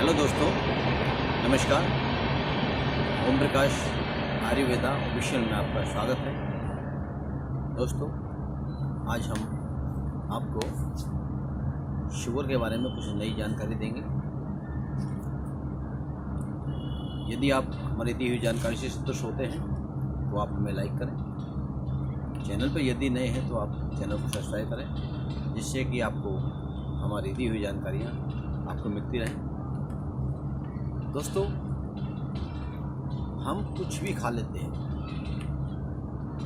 Hello दोस्तों, नमस्कार। Om Prakash Ayurveda official में आपका स्वागत है। दोस्तों, आज हम आपको शुगर के बारे में कुछ नई जानकारी देंगे। यदि आप हमारी दी हुई जानकारी से संतुष्ट होते हैं तो आप हमें लाइक करें। चैनल पर यदि नए हैं तो आप चैनल को सब्सक्राइब करें, जिससे कि आपको हमारी दी हुई जानकारियाँ आपको मिलती रहें। दोस्तों, हम कुछ भी खा लेते हैं।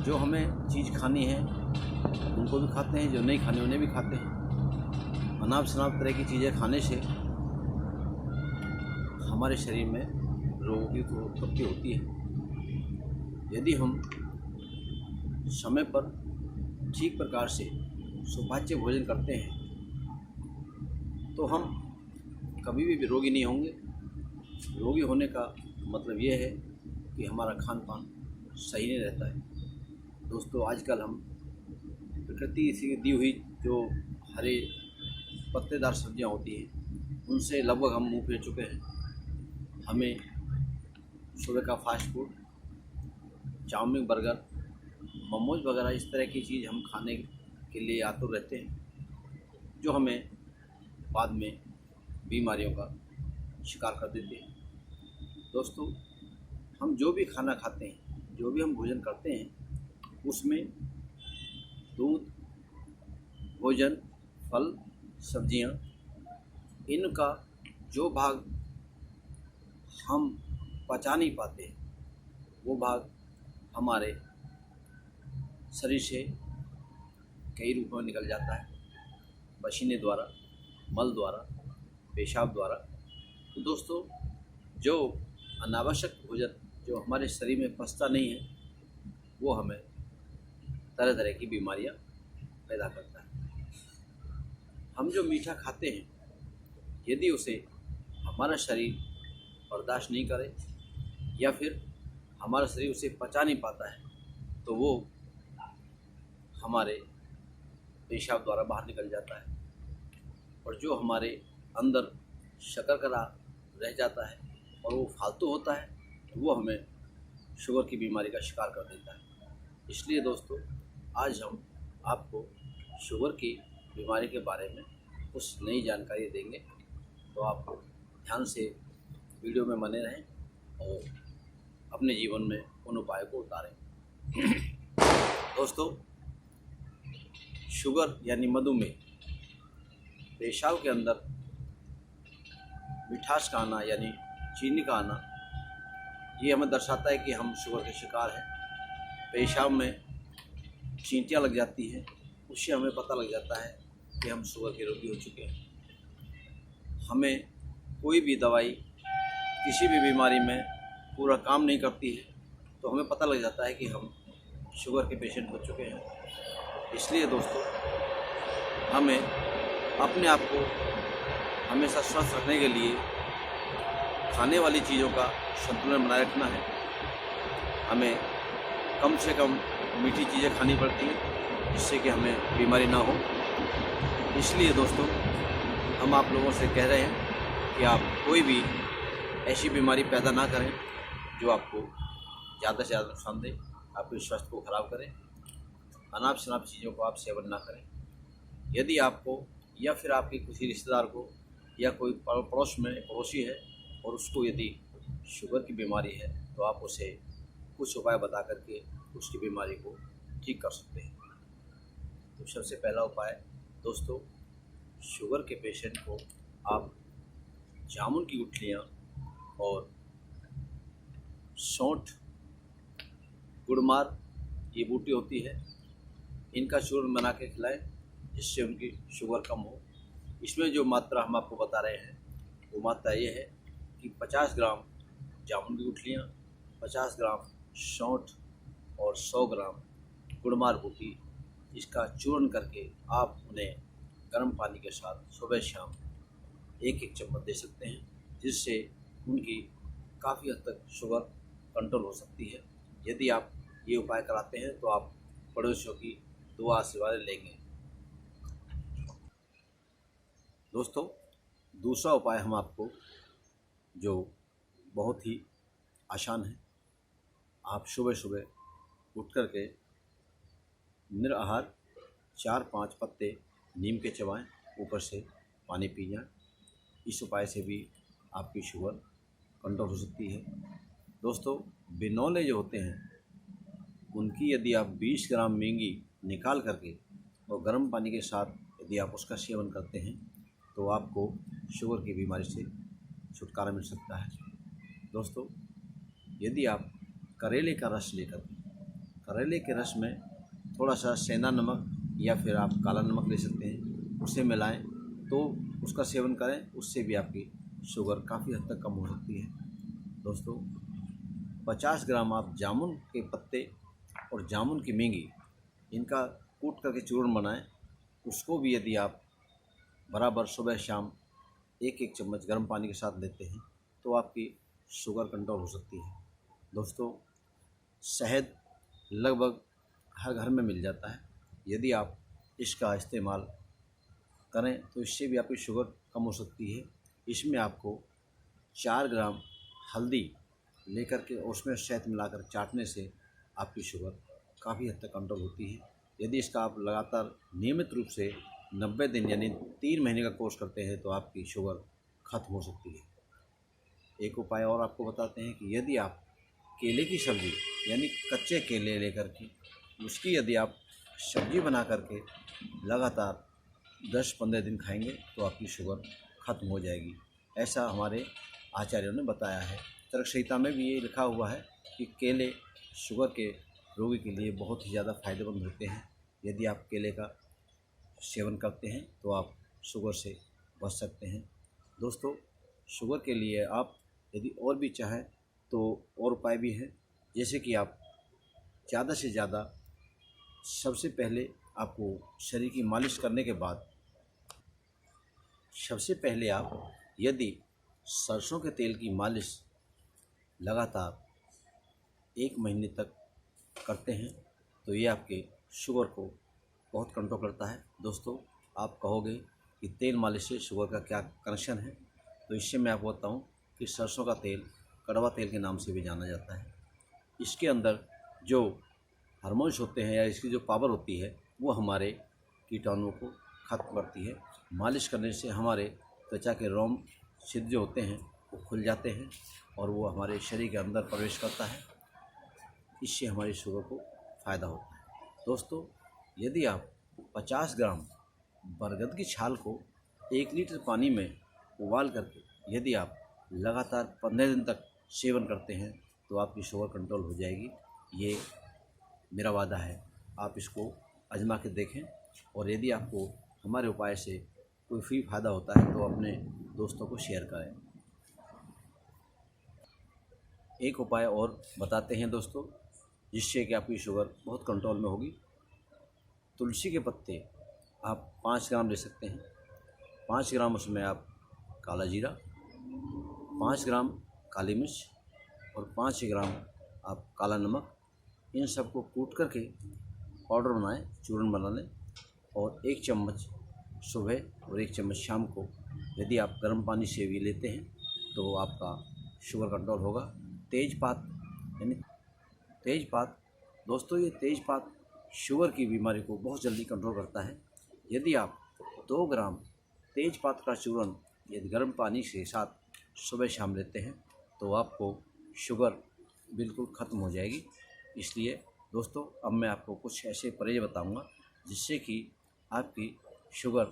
जो हमें चीज़ खानी है उनको भी खाते हैं, जो नहीं खानी उन्हें भी खाते हैं। अनाप शनाप तरह की चीज़ें खाने से हमारे शरीर में रोगों की उत्पत्ति होती है। यदि हम समय पर ठीक प्रकार से सुपाच्य भोजन करते हैं तो हम कभी भी रोगी नहीं होंगे। रोगी होने का मतलब ये है कि हमारा खान पान सही नहीं रहता है। दोस्तों, आजकल हम प्रकृति से दी हुई जो हरे पत्तेदार सब्जियां होती हैं उनसे लगभग हम मुंह फेर चुके हैं। हमें सुबह का fast food, chow mein, burger, momos वगैरह इस तरह की चीज़ हम खाने के लिए आतुर रहते हैं, जो हमें बाद में बीमारियों का शिकार कर देते हैं। दोस्तों, हम जो भी खाना खाते हैं, जो भी हम भोजन करते हैं, उसमें दूध, भोजन, फल, सब्जियां, इनका जो भाग हम पचा नहीं पाते वो भाग हमारे शरीर से कई रूपों में निकल जाता है, पसीने द्वारा, मल द्वारा, पेशाब द्वारा। तो दोस्तों, जो अनावश्यक भोजन जो हमारे शरीर में पचता नहीं है वो हमें तरह तरह की बीमारियां पैदा करता है। हम जो मीठा खाते हैं, यदि उसे हमारा शरीर बर्दाश्त नहीं करे या फिर हमारा शरीर उसे पचा नहीं पाता है तो वो हमारे पेशाब द्वारा बाहर निकल जाता है, और जो हमारे अंदर शर्करा रह जाता है और वो फालतू होता है तो वो हमें शुगर की बीमारी का शिकार कर देता है। इसलिए दोस्तों, आज हम आपको शुगर की बीमारी के बारे में कुछ नई जानकारी देंगे, तो आप ध्यान से वीडियो में बने रहें और अपने जीवन में उन उपायों को उतारें। दोस्तों, शुगर यानी मधुमेह, पेशाब के अंदर मिठास का आना यानी चीनी का आना, ये हमें दर्शाता है कि हम शुगर के शिकार हैं। पेशाब में चींटियाँ लग जाती हैं, उससे हमें पता लग जाता है कि हम शुगर के रोगी हो चुके हैं। हमें कोई भी दवाई किसी भी बीमारी में पूरा काम नहीं करती है तो हमें पता लग जाता है कि हम शुगर के पेशेंट हो चुके हैं। इसलिए दोस्तों, हमें अपने आप को हमेशा स्वस्थ रखने के लिए खाने वाली चीज़ों का संतुलन बनाए रखना है। हमें कम से कम मीठी चीज़ें खानी पड़ती हैं जिससे कि हमें बीमारी ना हो। इसलिए दोस्तों, हम आप लोगों से कह रहे हैं कि आप कोई भी ऐसी बीमारी पैदा ना करें जो आपको ज़्यादा से ज़्यादा नुकसान दे, आपके स्वास्थ्य को ख़राब करें। अनाप शनाप चीज़ों को आप सेवन ना करें। यदि आपको या फिर आपके किसी रिश्तेदार को या कोई पड़ोस में पड़ोसी है और उसको यदि शुगर की बीमारी है तो आप उसे कुछ उपाय बता करके उसकी बीमारी को ठीक कर सकते हैं। तो सबसे पहला उपाय दोस्तों, शुगर के पेशेंट को आप जामुन की गुठलियाँ और सौंठ, गुड़मार, ये बूटी होती है, इनका चूर्ण बना के खिलाएं जिससे उनकी शुगर कम हो। इसमें जो मात्रा हम आपको बता रहे हैं वो मात्रा ये है कि 50 ग्राम जामुन की गुठलियाँ, 50 ग्राम सौंठ और 100 ग्राम गुड़मार बूटी, इसका चूर्ण करके आप उन्हें गर्म पानी के साथ सुबह शाम एक एक चम्मच दे सकते हैं, जिससे उनकी काफ़ी हद तक शुगर कंट्रोल हो सकती है। यदि आप ये उपाय कराते हैं तो आप पड़ोसियों की दुआ आशीर्वाद लेंगे। दोस्तों, दूसरा उपाय हम आपको जो बहुत ही आसान है। आप सुबह सुबह उठ कर के निराहार 4-5 पत्ते नीम के चबाएं, ऊपर से पानी पी जाएं। इस उपाय से भी आपकी शुगर कंट्रोल हो सकती है। दोस्तों, बिनौले जो होते हैं उनकी यदि आप 20 ग्राम मेंगी निकाल करके और गर्म पानी के साथ यदि आप उसका सेवन करते हैं तो आपको शुगर की बीमारी से छुटकारा मिल सकता है। दोस्तों, यदि आप करेले का रस लेकर, करेले के रस में थोड़ा सा सेंधा नमक या फिर आप काला नमक ले सकते हैं, उसे मिलाएं तो उसका सेवन करें, उससे भी आपकी शुगर काफ़ी हद तक कम हो सकती है। दोस्तों, 50 ग्राम आप जामुन के पत्ते और जामुन की मेंगी इनका कूट करके चूर्ण बनाएं, उसको भी यदि आप बराबर सुबह शाम 1-1 चम्मच गर्म पानी के साथ लेते हैं तो आपकी शुगर कंट्रोल हो सकती है। दोस्तों, शहद लगभग हर घर में मिल जाता है। यदि आप इसका इस्तेमाल करें तो इससे भी आपकी शुगर कम हो सकती है। इसमें आपको 4 ग्राम हल्दी लेकर के उसमें शहद मिलाकर चाटने से आपकी शुगर काफ़ी हद तक कंट्रोल होती है। यदि इसका आप लगातार नियमित रूप से 90 दिन यानी 3 महीने का कोर्स करते हैं तो आपकी शुगर खत्म हो सकती है। एक उपाय और आपको बताते हैं कि यदि आप केले की सब्ज़ी यानी कच्चे केले लेकर के उसकी यदि आप सब्ज़ी बना करके लगातार 10-15 दिन खाएंगे तो आपकी शुगर खत्म हो जाएगी। ऐसा हमारे आचार्यों ने बताया है। चरक संहिता में भी ये लिखा हुआ है कि केले शुगर के रोगी के लिए बहुत ही ज़्यादा फ़ायदेमंद होते हैं। यदि आप केले का सेवन करते हैं तो आप शुगर से बच सकते हैं। दोस्तों, शुगर के लिए आप यदि और भी चाहें तो और उपाय भी हैं, जैसे कि आप ज़्यादा से ज़्यादा सबसे पहले आपको शरीर की मालिश करने के बाद सबसे पहले आप यदि सरसों के तेल की मालिश लगातार 1 महीने तक करते हैं तो ये आपके शुगर को बहुत कंट्रोल करता है। दोस्तों, आप कहोगे कि तेल मालिश से शुगर का क्या कनेक्शन है, तो इससे मैं आपको बताऊं कि सरसों का तेल कड़वा तेल के नाम से भी जाना जाता है। इसके अंदर जो हार्मोन्स होते हैं या इसकी जो पावर होती है वो हमारे कीटाणुओं को खत्म करती है। मालिश करने से हमारे त्वचा के रोम छिद्र जो होते हैं वो खुल जाते हैं और वो हमारे शरीर के अंदर प्रवेश करता है। इससे हमारी शुगर को फ़ायदा होता है। दोस्तों, यदि आप 50 ग्राम बरगद की छाल को 1 लीटर पानी में उबाल करके यदि आप लगातार 15 दिन तक सेवन करते हैं तो आपकी शुगर कंट्रोल हो जाएगी। ये मेरा वादा है। आप इसको आजमा के देखें और यदि आपको हमारे उपाय से कोई फ्री फ़ायदा होता है तो अपने दोस्तों को शेयर करें। एक उपाय और बताते हैं दोस्तों, जिससे कि आपकी शुगर बहुत कंट्रोल में होगी। तुलसी के पत्ते आप 5 ग्राम ले सकते हैं। 5 ग्राम उसमें आप काला जीरा, 5 ग्राम काली मिर्च और 5 ग्राम आप काला नमक, इन सबको कूट करके पाउडर बनाएं, चूर्ण बना लें और 1 चम्मच सुबह और 1 चम्मच शाम को यदि आप गर्म पानी से भी लेते हैं तो आपका शुगर कंट्रोल होगा। तेज़पात यानी तेज़पात, दोस्तों ये तेज़पात शुगर की बीमारी को बहुत जल्दी कंट्रोल करता है। यदि आप 2 ग्राम तेज़पात का चूर्ण यदि गर्म पानी के साथ सुबह शाम लेते हैं तो आपको शुगर बिल्कुल ख़त्म हो जाएगी। इसलिए दोस्तों, अब मैं आपको कुछ ऐसे परहेज बताऊंगा जिससे कि आपकी शुगर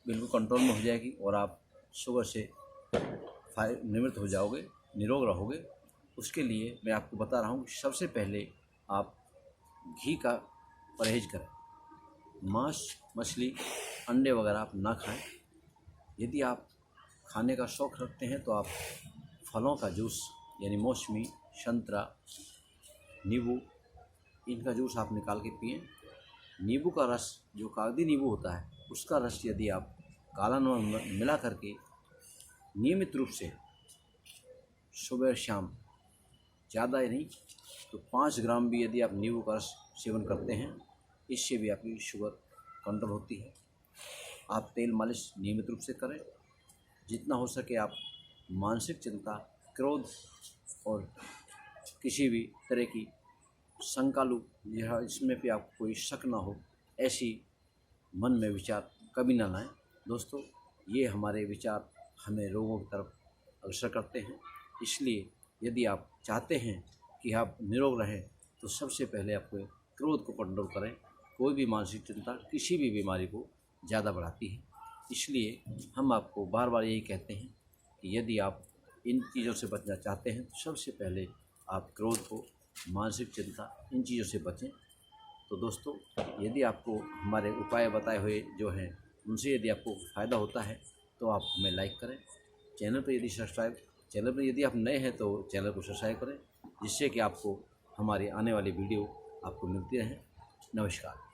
बिल्कुल कंट्रोल में हो जाएगी और आप शुगर से निवृत्त हो जाओगे, निरोग रहोगे। उसके लिए मैं आपको बता रहा हूँ, सबसे पहले आप घी का परहेज करें। मांस, मछली, अंडे वगैरह आप ना खाएं। यदि आप खाने का शौक़ रखते हैं तो आप फलों का जूस यानी मौसमी, संतरा, नींबू, इनका जूस आप निकाल के पिएं। नींबू का रस, जो कागजी नींबू होता है, उसका रस यदि आप काला नमक मिला करके नियमित रूप से सुबह शाम, ज़्यादा ही नहीं तो 5 ग्राम भी यदि आप नींबू का रस सेवन करते हैं, इससे भी आपकी शुगर कंट्रोल होती है। आप तेल मालिश नियमित रूप से करें। जितना हो सके आप मानसिक चिंता, क्रोध और किसी भी तरह की शंकालु यह इसमें भी आपको कोई शक ना हो, ऐसी मन में विचार कभी ना लाएं। दोस्तों, ये हमारे विचार हमें रोगों की तरफ अग्रसर करते हैं। इसलिए यदि आप चाहते हैं कि आप निरोग रहें तो सबसे पहले आपको क्रोध को कंट्रोल करें। कोई भी मानसिक चिंता किसी भी बीमारी को ज़्यादा बढ़ाती है। इसलिए हम आपको बार बार यही कहते हैं कि यदि आप इन चीज़ों से बचना चाहते हैं तो सबसे पहले आप क्रोध को, मानसिक चिंता, इन चीज़ों से बचें। तो दोस्तों, यदि आपको हमारे उपाय बताए हुए जो हैं उनसे यदि आपको फ़ायदा होता है तो आप हमें लाइक करें। चैनल पर यदि आप नए हैं तो चैनल को सब्सक्राइब करें, जिससे कि आपको हमारी आने वाली वीडियो आपको मिलती रहे। नमस्कार।